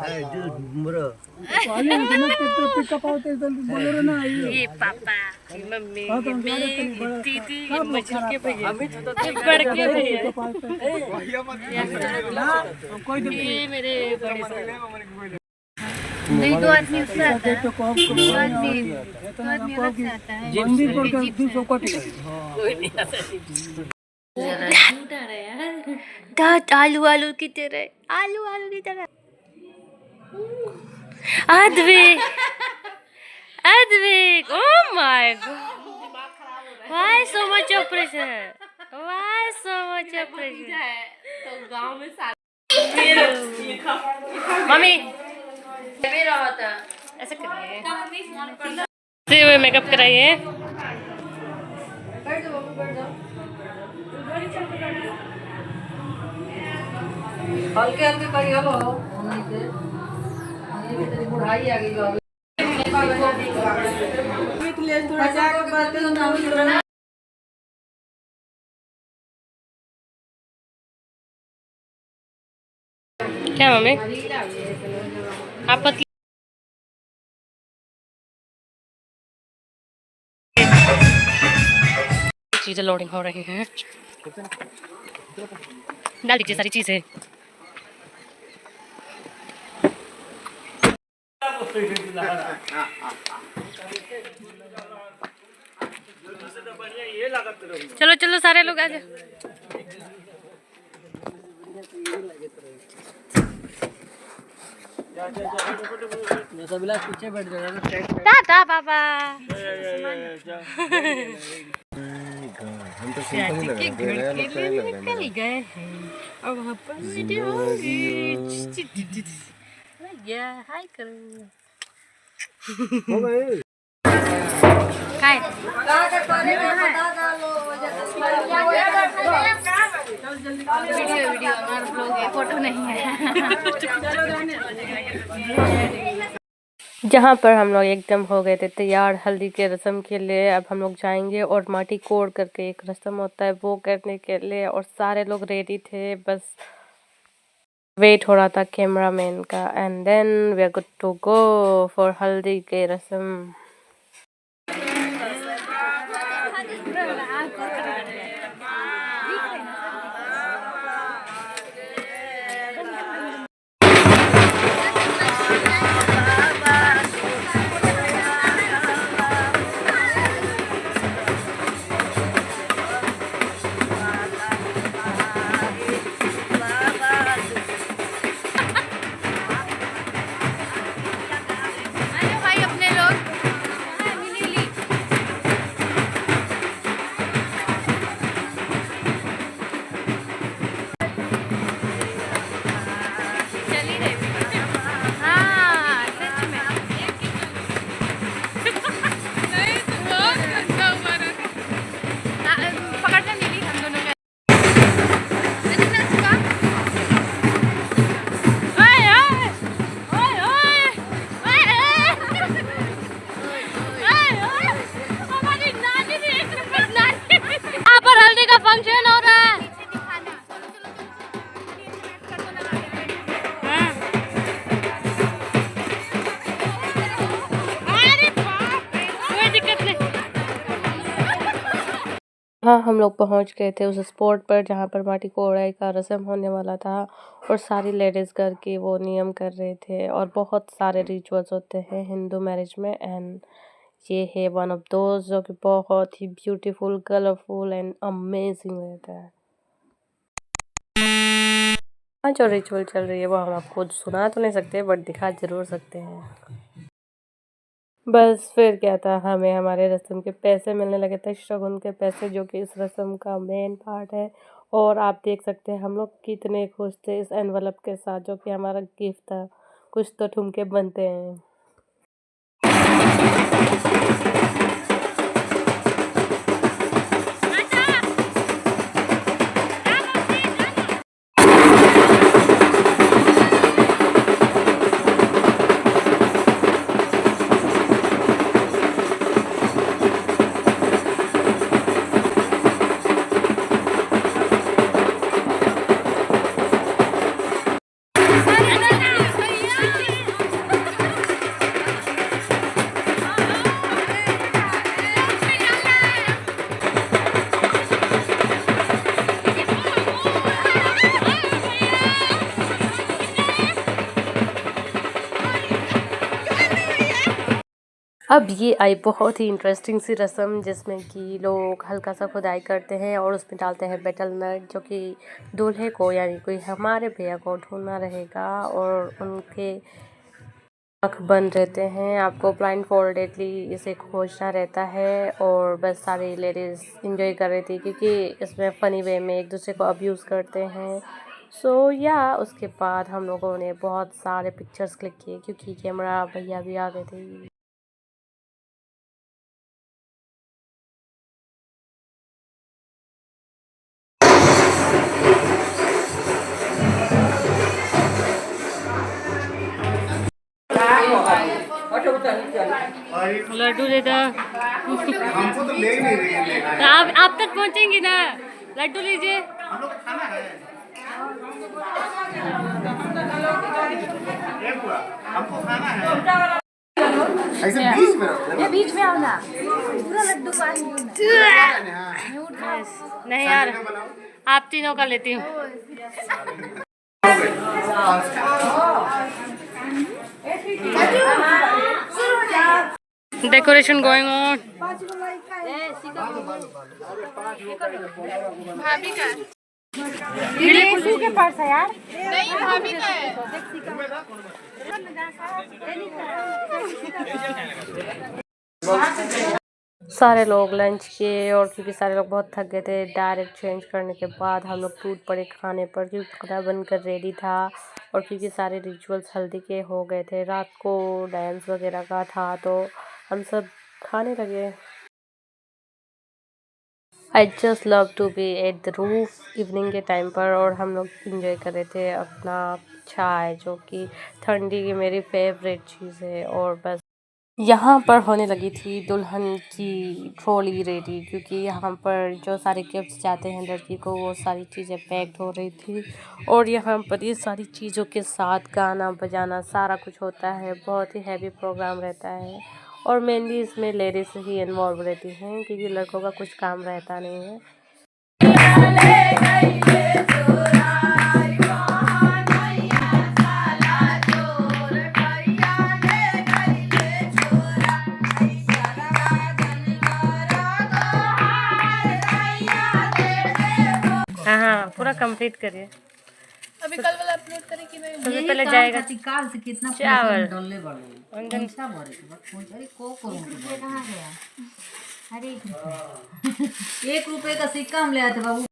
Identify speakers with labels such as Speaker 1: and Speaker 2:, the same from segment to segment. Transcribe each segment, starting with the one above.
Speaker 1: ये पापा, मम्मी, दीदी, के भैया, बड़के भैया, ये मेरे बड़े सर। नहीं, दो आदमी उससे आता है, दो आदमी से आता है। आलू आलू की तरह, आलू आलू की तरह। Advik, Advik, oh my god, why so much of pressure? Why so much of pressure? तो गांव में मम्मी मेरा होता ऐसे करिए, हुए मेकअप कराइए। हल्के हल्के करिए लो, बुढ़ाई आ गई क्या मम्मी आप पतली चीजें लोडिंग हो रही हैं, डाल दीजिए सारी चीजें। चलो चलो सारे लोग आ जाओ। पीछे बैठ जाएगा टाटा पापा। हम तो सिंपल ही लग रहा है, निकल गए हैं और वहाँ पर वीडियो गया। हाय करो काय वीडियो वीडियो हमारा ब्लॉग है, फोटो नहीं है। जहाँ पर हम लोग एकदम हो गए थे तैयार हल्दी के रस्म के लिए। अब हम लोग जाएंगे और माटी कोड़ करके एक रस्म होता है वो करने के लिए, और सारे लोग रेडी थे, बस वेट हो रहा था कैमरामैन का। And then we are good to go for haldi के रस्म। हाँ, हम लोग पहुंच गए थे उस स्पॉट पर जहाँ पर माटी कोड़ाई का रस्म होने वाला था, और सारी लेडीज़ घर के वो नियम कर रहे थे, और बहुत सारे रिचुअल्स होते हैं हिंदू मैरिज में। एंड ये है वन ऑफ दोज जो कि बहुत ही ब्यूटीफुल, कलरफुल एंड अमेजिंग रहता है। हाँ, जो रिचुअल चल रही है वो हम आपको सुना तो नहीं सकते, बट दिखा जरूर सकते हैं। बस फिर क्या था, हमें हमारे रस्म के पैसे मिलने लगे थे, शगुन के पैसे, जो कि इस रस्म का मेन पार्ट है। और आप देख सकते हैं हम लोग कितने खुश थे इस एनवलप के साथ, जो कि हमारा गिफ्ट था। कुछ तो ठुमके बनते हैं। अब ये आई बहुत ही इंटरेस्टिंग सी रस्म, जिसमें कि लोग हल्का सा खुदाई करते हैं और उसमें डालते हैं बेटल नट, जो कि दूल्हे को यानी कोई हमारे भैया को ढूंढना रहेगा और उनके आँख बंद रहते हैं। आपको ब्लाइंड फोल्डेडली इसे खोजना रहता है और बस सारी लेडीज़ इंजॉय कर रही थी, क्योंकि इसमें फ़नी वे में एक दूसरे को अब्यूज़ करते हैं। या उसके बाद हम लोगों ने बहुत सारे पिक्चर्स क्लिक किए, क्योंकि कैमरा भैया भी आ गए थे। लड्डू दे दो।
Speaker 2: हमको तो ले ही नहीं रही है।
Speaker 1: तो आप तक पहुंचेंगे ना, लड्डू लीजिए।
Speaker 2: हम लोग खाना है। हमको खाना है। ऐसे बीच में रखो।
Speaker 3: ये बीच में आओ ना, पूरा लड्डू पास
Speaker 1: नहीं यार, आप तीनों का लेती हूँ। Decoration going on.
Speaker 3: भाभी का
Speaker 1: के पास है यार।
Speaker 3: नहीं, भाभी का है।
Speaker 1: सारे लोग लंच किए और क्योंकि सारे लोग बहुत थक गए थे, डायरेक्ट चेंज करने के बाद हम लोग टूट पड़े खाने पर, क्योंकि खाना बनकर रेडी था और क्योंकि सारे रिचुअल्स हल्दी के हो गए थे, रात को डांस वगैरह का था, तो हम सब खाने लगे। I just love to be at the roof evening के टाइम पर, और हम लोग इंजॉय कर रहे थे अपना चाय, जो कि ठंडी की मेरी फेवरेट चीज़ है। और बस यहाँ पर होने लगी थी दुल्हन की ट्रॉली रेडी, क्योंकि यहाँ पर जो सारे गिफ्ट्स जाते हैं लड़की को, वो सारी चीज़ें पैक्ड हो रही थी और यहाँ पर ये सारी चीज़ों के साथ गाना बजाना सारा कुछ होता है। बहुत ही हैवी प्रोग्राम रहता है और मेनली इसमें लेडीज़ ही इन्वॉल्व रहती हैं, क्योंकि लड़कों का कुछ काम रहता नहीं है। हाँ, पूरा कंप्लीट करिए।
Speaker 3: अभी कल वाला अपलोड करें कि नहीं?
Speaker 1: सबसे पहले जाएगा
Speaker 4: काल से कितना
Speaker 1: चावल।
Speaker 4: डलले बड़े पैसा भरे के बाद पहुंच। अरे को करूं कहां गया? अरे 1 रुपए का सिक्का हम ले आए थे बाबू।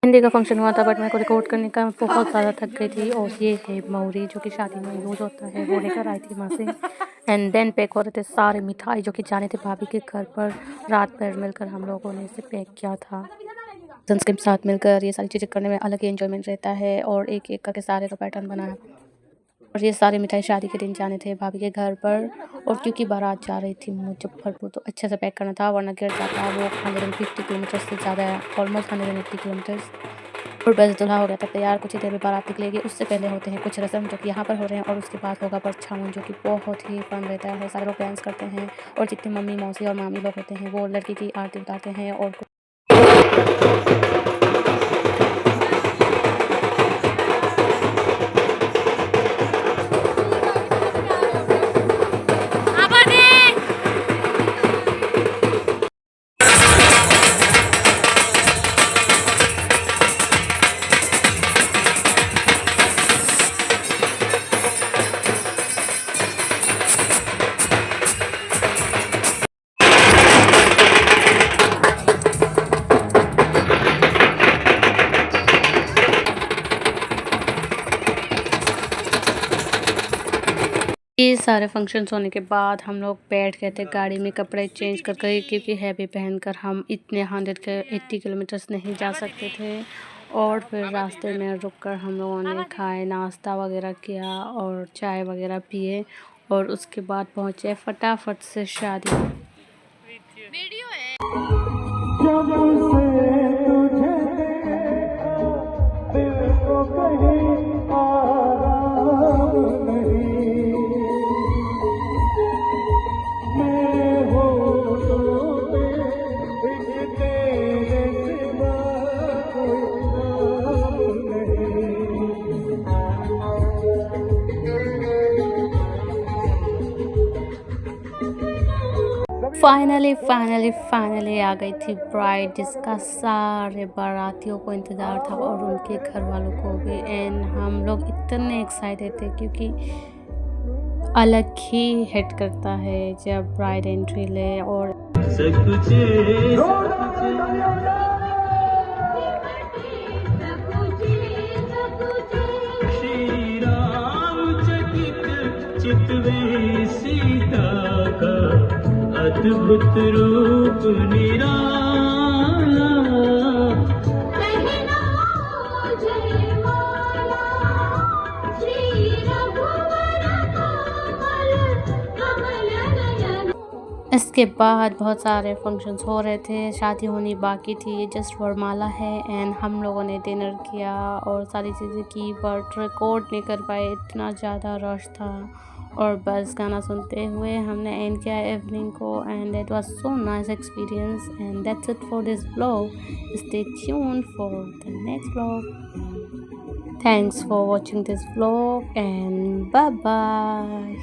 Speaker 1: हिंदी का फंक्शन हुआ था, बट मेरे को रिकॉर्ड करने का बहुत ज़्यादा थक गई थी। और ये है मौरी, जो कि शादी में यूज़ होता है, वो लेकर आई थी वहाँ से। एंड देन पैक हो रहे थे सारे मिठाई, जो कि जाने थे भाभी के घर पर। रात भर मिलकर हम लोगों ने इसे पैक किया था। कज़न्स के साथ मिलकर ये सारी चीज़ें करने में अलग ही एंजॉयमेंट रहता है, और एक एक करके सारे का पैटर्न बनाया। और ये सारे मिठाई शादी के दिन जाने थे भाभी के घर पर, और क्योंकि बारात जा रही थी मुजफ्फरपुर, तो अच्छे से पैक करना था, वरना गिर जाता। वो 150 किलोमीटर से ज़्यादा है, ऑलमोस्ट 180 किलोमीटर्स। और बस दूल्हा हो गया था तैयार, कुछ ही देर में बारात निकलेगी। उससे पहले होते हैं कुछ रस्म, जो कि यहाँ पर हो रहे हैं, और उसके बाद होगा परछावन, जो कि बहुत ही फन रहता है। सारे लोग डांस करते हैं और जितने मम्मी मौसी और मामी लोग होते हैं, वो लड़की की आरती उतारते हैं। और ये सारे फंक्शंस होने के बाद हम लोग बैठ गए थे गाड़ी में, कपड़े चेंज कर कर, क्योंकि हैवी पहनकर हम इतने 180 किलोमीटर्स नहीं जा सकते थे। और फिर रास्ते में रुककर हम लोगों ने खाए, नाश्ता वगैरह किया और चाय वगैरह पिए, और उसके बाद पहुँचे फटाफट से शादी।
Speaker 3: वीडियो है।
Speaker 5: फाइनली आ गई थी ब्राइड, जिसका सारे बारातियों को इंतज़ार था और उनके घर वालों को भी। एंड हम लोग इतने एक्साइटेड थे क्योंकि अलग ही हिट करता है जब ब्राइड एंट्री ले। और
Speaker 6: सीता का अद्भुत रूप निराला,
Speaker 5: इसके बाद बहुत सारे फंक्शंस हो रहे थे, शादी होनी बाकी थी, ये जस्ट वरमाला है। एंड हम लोगों ने डिनर किया और सारी चीज़ें की, बट रिकॉर्ड नहीं कर पाए, इतना ज़्यादा रश था। और बस गाना सुनते हुए हमने एंड किया इवनिंग को। And it was so nice experience. And that's it for this vlog. Stay tuned for the next vlog. Thanks for watching this vlog and bye bye.